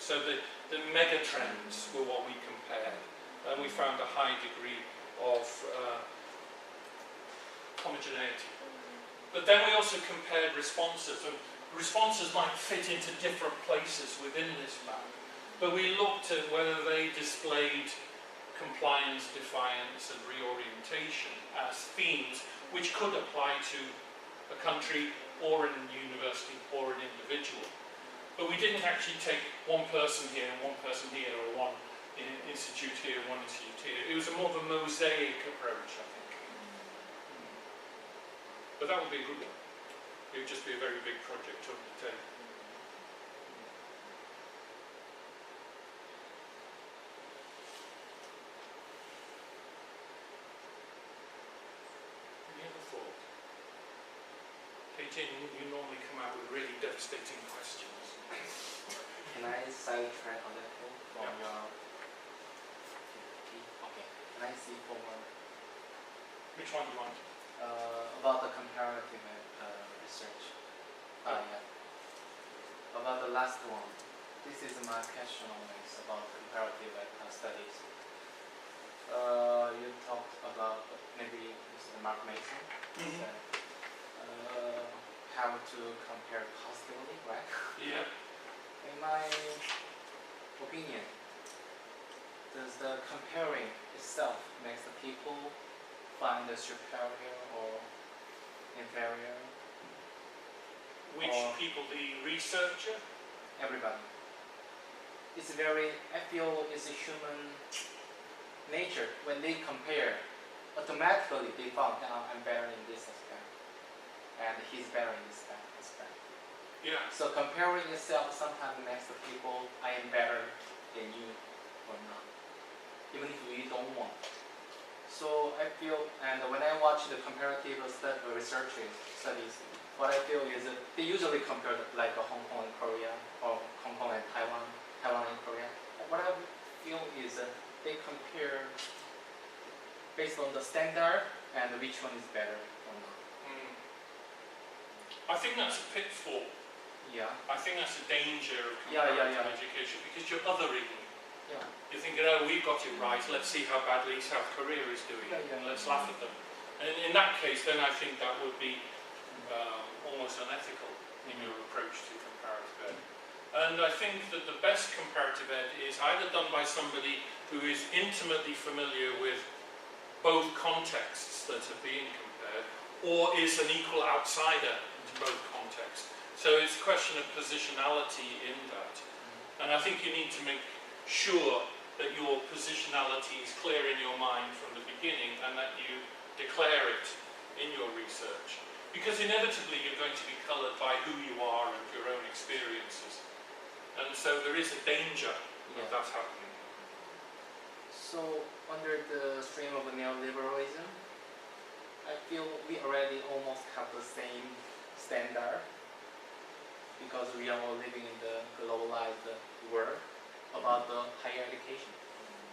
So the mega trends were what we compared, and we found a high degree of homogeneity. But then we also compared responses, and responses might fit into different places within this map. But we looked at whether they displayed compliance, defiance, and reorientation as themes which could apply to a country or a university or an individual. But we didn't actually take one person here and one person here, or one institute here and one institute here. It was more of a mosaic approach, I think. But that would be a good one. It would just be a very big project to undertake. Any other thoughts? Jin, you normally come out with really devastating questions. Can I sidetrack a little from your... Okay. Can I see for more? Which one do you want? About the comparative research. Yeah. About the last one. This is my question always about comparative studies. You talked about maybe Mr. Mark Mason. How to compare positively, right? Yeah. In my opinion, does the comparing itself makes the people find the superior or inferior? Which people? The researcher? Everybody. It's very, I feel it's a human nature. When they compare, automatically they found out I'm better in this aspect. And he's better in this aspect. Yeah. So comparing itself sometimes makes the people, I am better than you or not, even if we don't want. So I feel, and when I watch the comparative research studies, what I feel is that they usually compare like Hong Kong and Korea, or Hong Kong and Taiwan, Taiwan and Korea. What I feel is that they compare based on the standard and which one is better or not. I think that's a pitfall. Yeah. I think that's a danger of comparative education, because you're othering. Yeah. You're thinking, oh, we've got it right, let's see how badly South Korea is doing, and let's laugh at them. And in that case, then I think that would be almost unethical in your approach to comparative ed. And I think that the best comparative ed is either done by somebody who is intimately familiar with both contexts that are being compared, or is an equal outsider to both contexts. So it's a question of positionality in that. And I think you need to make sure that your positionality is clear in your mind from the beginning, and that you declare it in your research. Because inevitably you're going to be coloured by who you are and your own experiences. And so there is a danger of that happening. So under the stream of neoliberalism, I feel we already almost have the same standard, because we are all living in the globalized world about the higher education,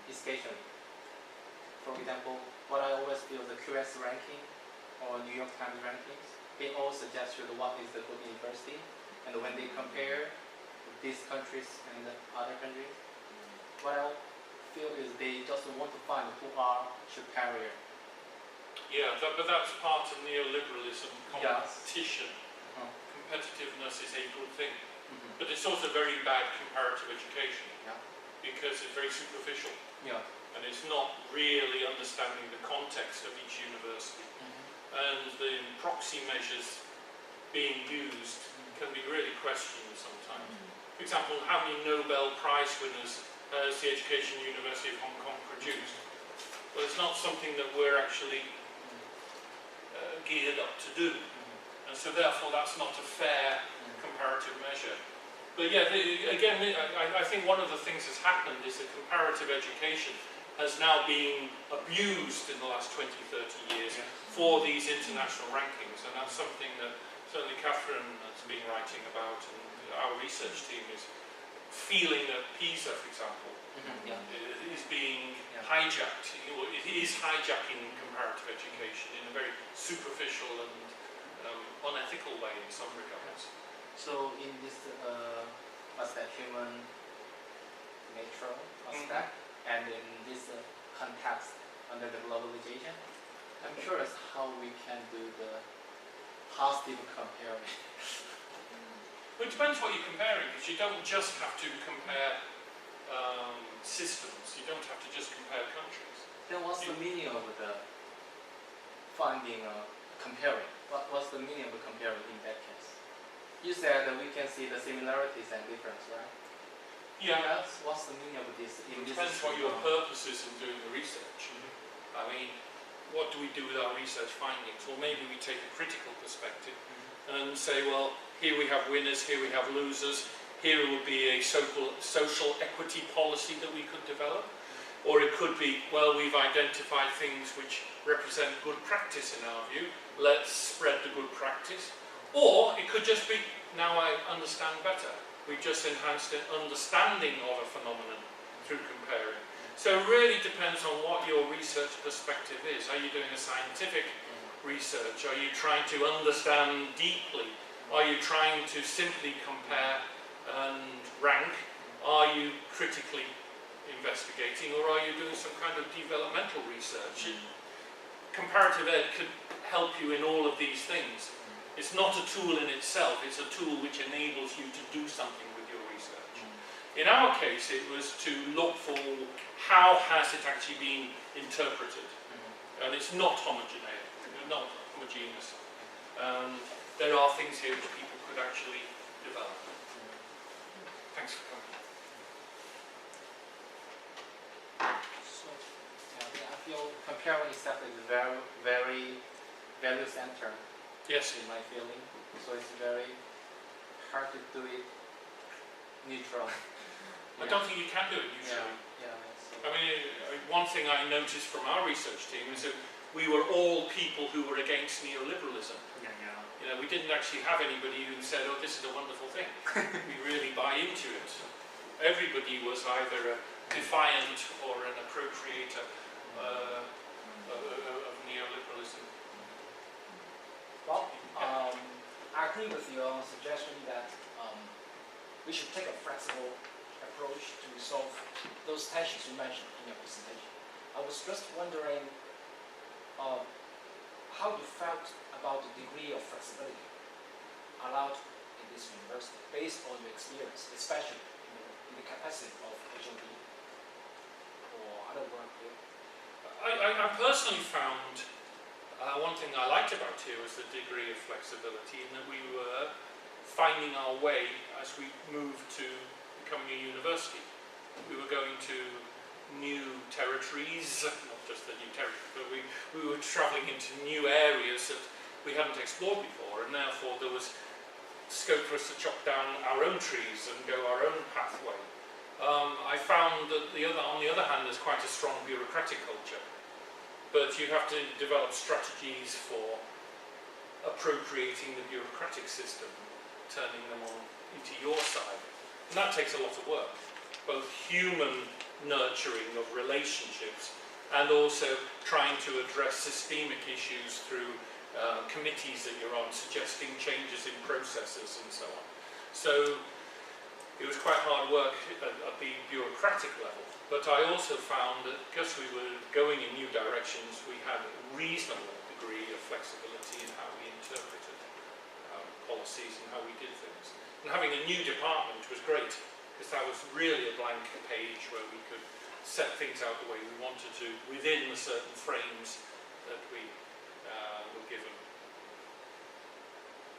especially. For example, what I always feel, the QS ranking or New York Times rankings, they all suggest you what is the good university, and when they compare these countries and other countries, what I feel is they just want to find who are superior. Yeah, but that's part of neoliberalism, competition. Competitiveness is a good thing. But it's also very bad comparative education, because it's very superficial. And it's not really understanding the context of each university. And the proxy measures being used can be really questioned sometimes. For example, how many Nobel Prize winners has the Education University of Hong Kong produced? Well, it's not something that we're actually geared up to do. And so therefore that's not a fair comparative measure. But yeah, again, I think one of the things that's happened is that comparative education has now been abused in the last 20, 30 years for these international rankings. And that's something that certainly Catherine has been writing about, and our research team is feeling that PISA, for example, is being hijacked. It is hijacking comparative education in a very superficial and unethical way in some regards. So in this aspect, human natural aspect, and in this context under the globalization, I'm curious how we can do the positive comparison. Well, it depends what you're comparing, because you don't just have to compare systems. You don't have to just compare countries. Then what's the meaning of the finding comparing? What's the meaning of comparing in that case? You said that we can see the similarities and difference, right? Yeah. What's the meaning of this? It depends what your purpose is in doing the research. I mean, what do we do with our research findings? Well, maybe we take a critical perspective and say, well, here we have winners, here we have losers, here would be a social equity policy that we could develop. Or it could be, well, we've identified things which represent good practice in our view, let's spread the good practice. Or it could just be, now I understand better. We've just enhanced an understanding of a phenomenon through comparing. So it really depends on what your research perspective is. Are you doing a scientific research? Are you trying to understand deeply? Are you trying to simply compare and rank? Are you critically investigating, or are you doing some kind of developmental research? Comparative ed could help you in all of these things. It's not a tool in itself, it's a tool which enables you to do something with your research. In our case, it was to look for how has it actually been interpreted. And it's not homogeneous. There are things here which people could actually develop. Thanks for coming. So, yeah, I feel comparing itself is very, very value-centered. Yes. In my feeling, so it's very hard to do it neutral. I don't think you can do it neutrally. I mean, one thing I noticed from our research team is that we were all people who were against neoliberalism. You know, we didn't actually have anybody who said, oh, this is a wonderful thing. We really buy into it. Everybody was either a defiant or an appropriator of neoliberalism. Well, I agree with your suggestion that we should take a flexible approach to resolve those tensions you mentioned in your presentation. I was just wondering how you felt about the degree of flexibility allowed in this university based on your experience, especially in the capacity of HOD or other work here. I personally found one thing I liked about here was the degree of flexibility, in that we were finding our way as we moved to becoming a university. We were going to new territories, not just the new territory, but we were travelling into new areas that we hadn't explored before, and therefore there was scope for us to chop down our own trees and go our own pathway. I found that on the other hand, there's quite a strong bureaucratic culture. But you have to develop strategies for appropriating the bureaucratic system, turning them on into your side. And that takes a lot of work, both human nurturing of relationships and also trying to address systemic issues through committees that you're on, suggesting changes in processes and so on. So it was quite hard work at the bureaucratic level. But I also found that because we were going in new directions, we had a reasonable degree of flexibility in how we interpreted policies and how we did things. And having a new department was great, because that was really a blank page where we could set things out the way we wanted to within the certain frames that we were given.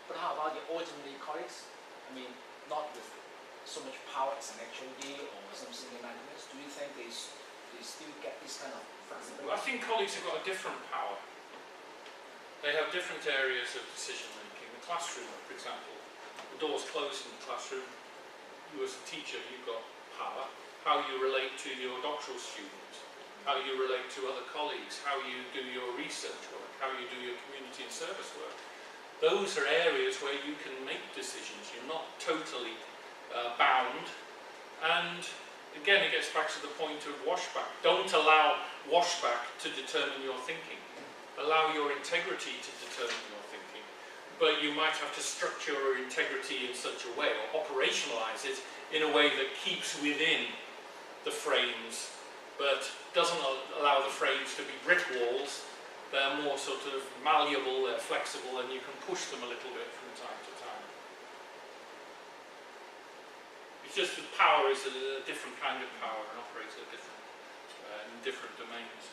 But how about the ordinary colleagues? I mean, not with so much power as an HOD or some senior management. Do you think they still get this kind of flexibility? Well, I think colleagues have got a different power. They have different areas of decision making. The classroom, for example, the door's closed in the classroom. You as a teacher, you've got power. How you relate to your doctoral students, how you relate to other colleagues, how you do your research work, how you do your community and service work. Those are areas where you can make decisions. You're not totally bound. And again, it gets back to the point of washback. Don't allow washback to determine your thinking. Allow your integrity to determine your thinking. But you might have to structure your integrity in such a way, or operationalize it in a way that keeps within the frames, but doesn't allow the frames to be brick walls. They're more sort of malleable, they're flexible, and you can push them a little bit from time to time. It's just that power is a different kind of power and operates at different, in different domains.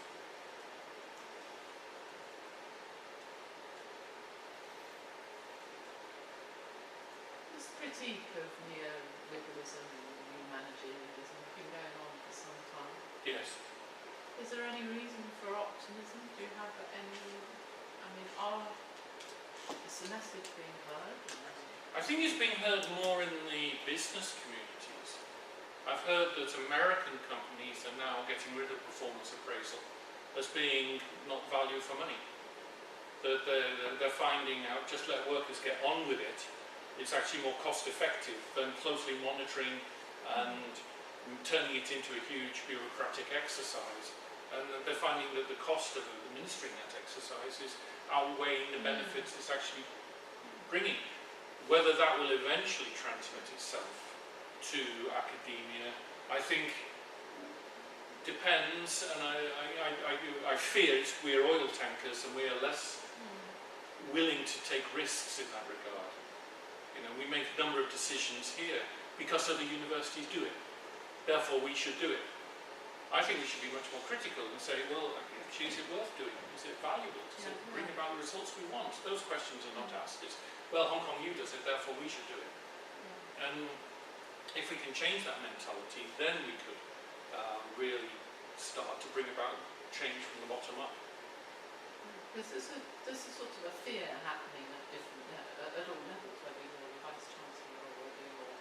This critique of neoliberalism and new managerialism has been going on for some time. Yes. Is there any reason for optimism? Do you have any, I mean, is the message being heard? I think it's being heard more in the business communities. I've heard that American companies are now getting rid of performance appraisal as being not value for money. That they're finding out just let workers get on with it. It's actually more cost effective than closely monitoring and turning it into a huge bureaucratic exercise. And they're finding that the cost of administering that exercise is outweighing the benefits it's actually bringing. Whether that will eventually transmit itself to academia, I think depends, and I fear we're oil tankers and we are less willing to take risks in that regard. You know, we make a number of decisions here because other universities do it. Therefore, we should do it. I think we should be much more critical and say, well, actually, is it worth doing? Is it valuable? Does it bring about the results we want? Those questions are not asked. It's, well, Hong Kong U does it, therefore we should do it. And if we can change that mentality, then we could really start to bring about change from the bottom up. Because there's a sort of a fear happening at different at all levels, whether you're a vice chancellor or whether you're,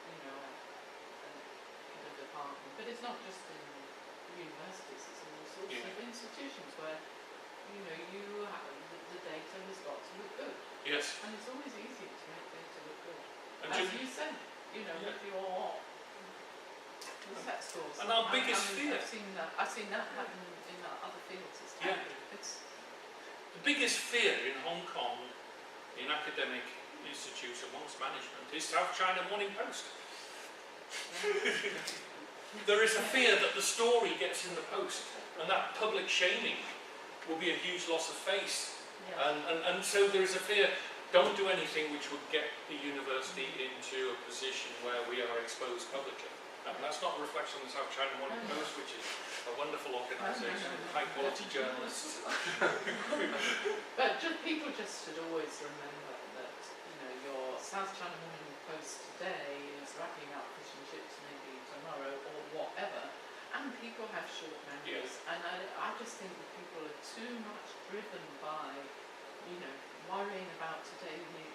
you know, in a department. But it's not just in universities; it's in all sorts of institutions where, you know, the data has got to look good. Yes. And it's always easy to make data look good. And as you said, you know, with your set scores. And our biggest fear. I've seen that happen in other fields. It's terrible. The biggest fear in Hong Kong, in academic institutes amongst management, is South China Morning Post. There is a fear that the story gets in the post, and that public shaming will be a huge loss of face. And so there is a fear, don't do anything which would get the university into a position where we are exposed publicly. And that's not a reflection on the South China Morning Post, which is a wonderful organisation with high quality journalists. But people just should always remember that, you know, your South China Morning Post today is wrapping up fish and chips maybe tomorrow or whatever, and people have short memories. And I just think that people are too much driven by, you know, worrying about today's news.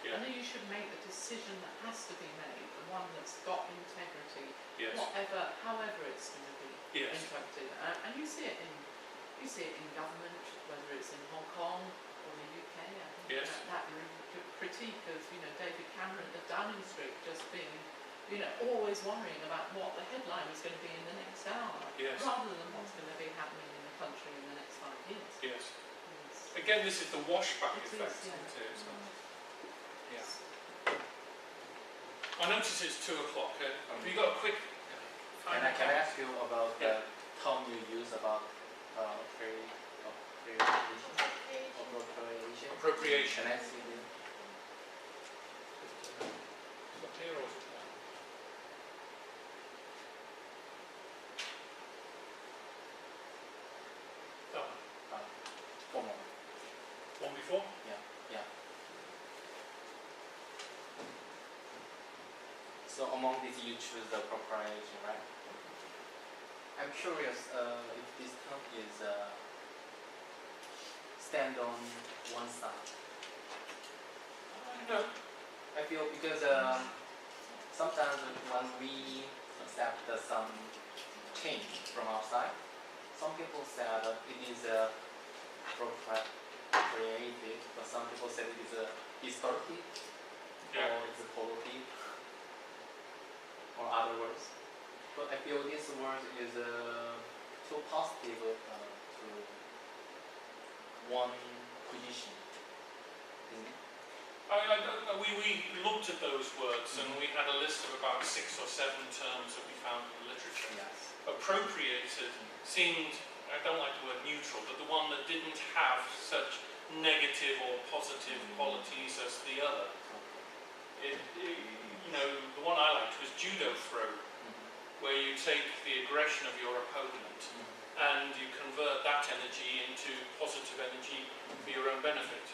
And then you should make the decision that has to be made, the one that's got integrity, whatever, however it's going to be interpreted. And you see it in government, whether it's in Hong Kong or the UK. I think that critique of, you know, David Cameron at Downing Street just being, you know, always worrying about what the headline is going to be in the next hour, rather than what's going to be happening in the country in the next 5 years. Again, this is the washback effect, isn't it? I notice it's 2 o'clock. Have you got a quick? Can I ask you about the term you use about appropriation? Can I see the? Is that here or is it there? That one. One more. One before? Yeah. So among these you choose the appropriation, right? I'm curious if this term is stand on one side. No. I feel because sometimes when we accept some change from outside, some people said it is appropriated, but some people said it is distorted or it's polluted or other words. But I feel this word is too positive to one position. We looked at those words and we had a list of about 6 or 7 terms that we found in the literature. Yes. Appropriated seemed, I don't like the word neutral, but the one that didn't have such negative or positive qualities as the other. You know, the one I liked was judo throw, where you take the aggression of your opponent and you convert that energy into positive energy for your own benefit.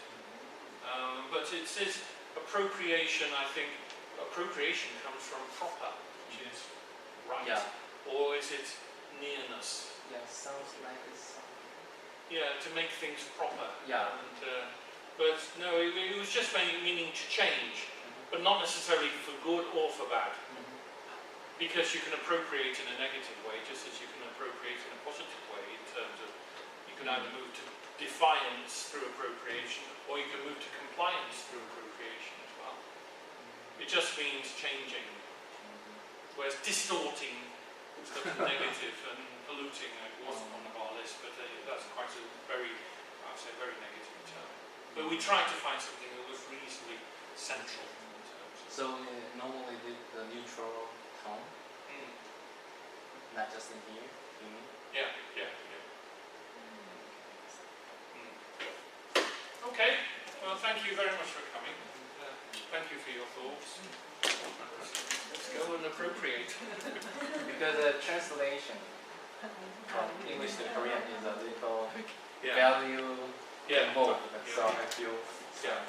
But it says appropriation, I think, appropriation comes from proper, which is right. Yeah. Or is it nearness? Yeah, sounds like it's. Yeah, to make things proper. Yeah. And, but no, it was just meaning to change, but not necessarily for good or for bad. Because you can appropriate in a negative way, just as you can appropriate in a positive way, in terms of you can either move to defiance through appropriation, or you can move to compliance through appropriation as well. It just means changing, whereas distorting is negative and polluting. It wasn't on our list, but that's quite a very, I'd say, very negative term. But we tried to find something that was reasonably central in terms of. So normally the neutral tone, not just in here. Yeah. Okay, well thank you very much for coming. Thank you for your thoughts. Let's go and appropriate. Because the translation from English to Korean is a little Yeah. value Yeah. involved, Yeah. so I feel Yeah.